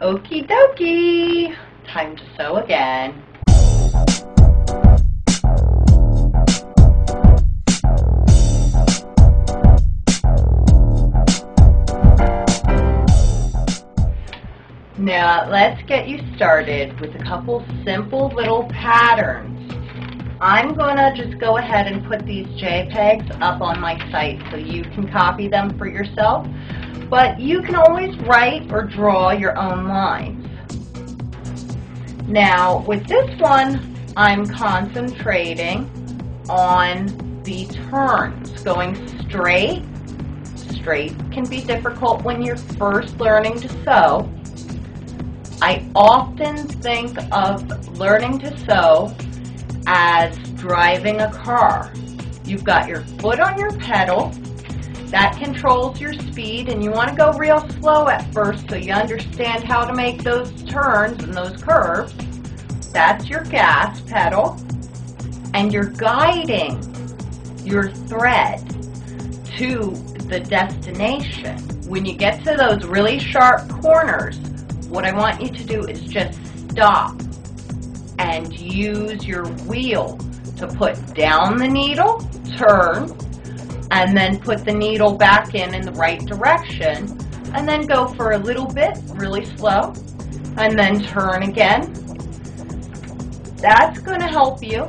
Okie dokie, time to sew again. Now let's get you started with a couple simple little patterns. I'm going to just go ahead and put these JPEGs up on my site so you can copy them for yourself, but you can always write or draw your own lines. Now with this one, I'm concentrating on the turns, going straight. Straight can be difficult when you're first learning to sew. I often think of learning to sew as driving a car. You've got your foot on your pedal, that controls your speed, and you want to go real slow at first so you understand how to make those turns and those curves. That's your gas pedal, and you're guiding your thread to the destination. When you get to those really sharp corners, what I want you to do is just stop and use your wheel to put down the needle, turn, and then put the needle back in the right direction, and then go for a little bit, really slow, and then turn again. That's going to help you.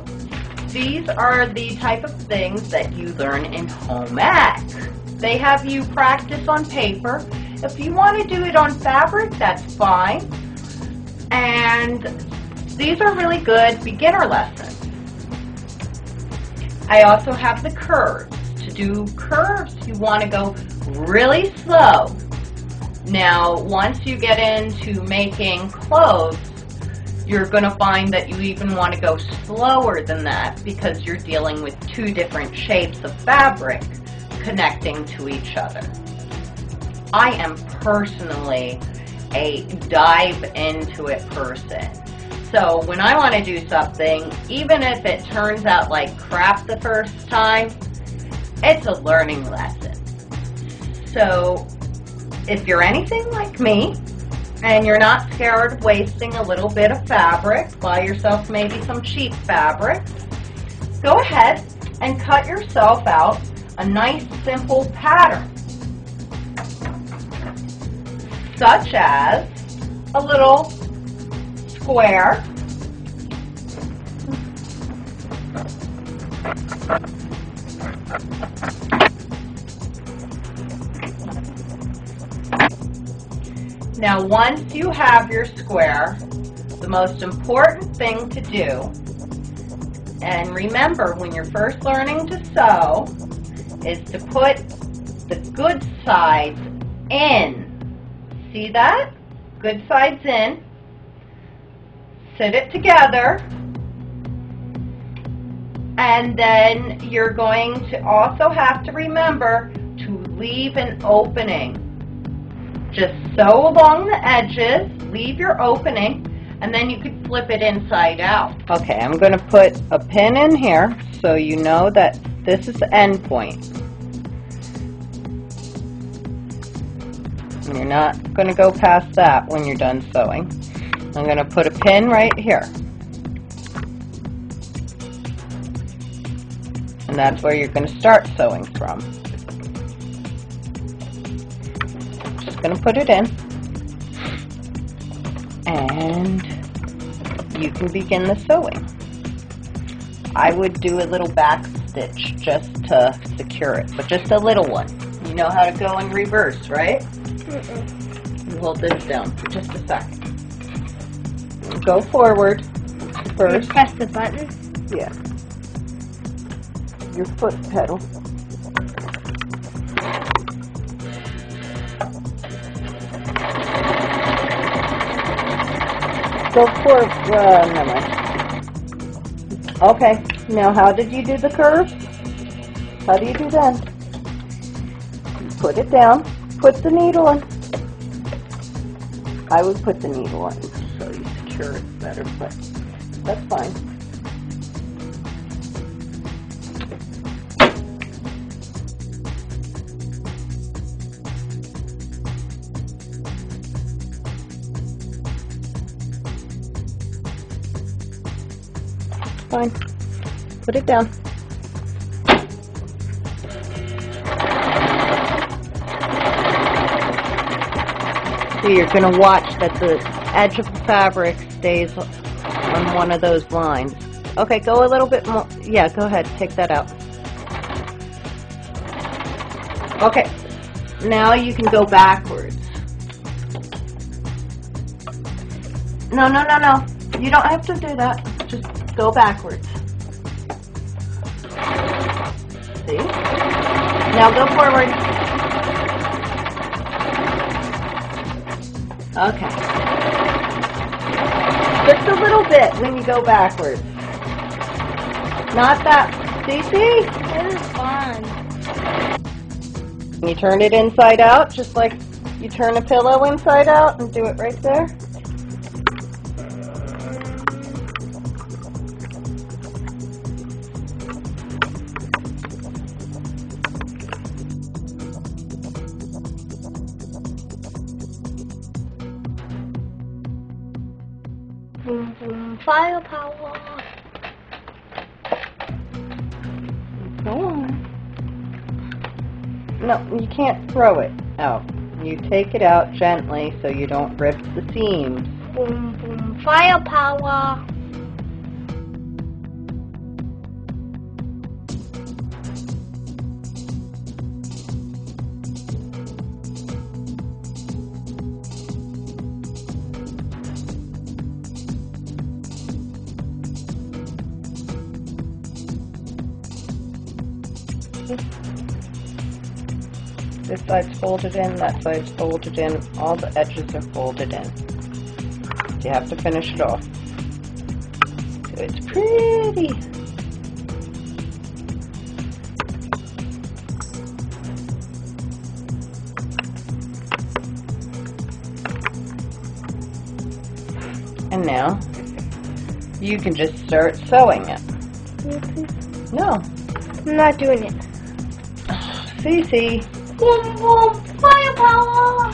These are the type of things that you learn in home ec. They have you practice on paper. If you want to do it on fabric, that's fine. And these are really good beginner lessons. I also have the curves. To do curves, you want to go really slow. Now, once you get into making clothes, you're going to find that you even want to go slower than that because you're dealing with two different shapes of fabric connecting to each other. I am personally a dive into it person. So when I want to do something, even if it turns out like crap the first time, it's a learning lesson. So if you're anything like me, and you're not scared of wasting a little bit of fabric, buy yourself maybe some cheap fabric, go ahead and cut yourself out a nice simple pattern, such as a little square, now once you have your square, the most important thing to do, and remember when you're first learning to sew, is to put the good sides in. See that? Good sides in. Sit it together. And then you're going to also have to remember to leave an opening. Just sew along the edges, leave your opening, and then you could flip it inside out. Okay, I'm going to put a pin in here so you know that this is the end point. And you're not going to go past that when you're done sewing. I'm going to put a pin right here. And that's where you're going to start sewing from. Just going to put it in. And you can begin the sewing. I would do a little back stitch just to secure it, but just a little one. You know how to go in reverse, right? You hold this down for just a second. Go forward first. Press the button? Yeah. Your foot pedal. Go forward. Never mind. Okay. Now, how did you do the curves? How do you do that? Put it down. Put the needle in. I would put the needle in so you secure it better, but that's fine. fine. Put it down. So you're going to watch that the edge of the fabric stays on one of those lines. Okay, go a little bit more. Yeah, go ahead. Take that out. Okay. Now you can go backwards. No, no, no, no. You don't have to do that. Just go backwards. See? Now go forward. Okay. Just a little bit when you go backwards. Not that. See? This is fun. You turn it inside out, just like you turn a pillow inside out, and do it right there. Boom, boom, firepower. Go on. No, you can't throw it out. You take it out gently so you don't rip the seams. Boom, boom, firepower. This side's folded in, that side's folded in, all the edges are folded in. You have to finish it off. So it's pretty. And now, you can just start sewing it. No. I'm not doing it. Cece. Boom, boom, firepower.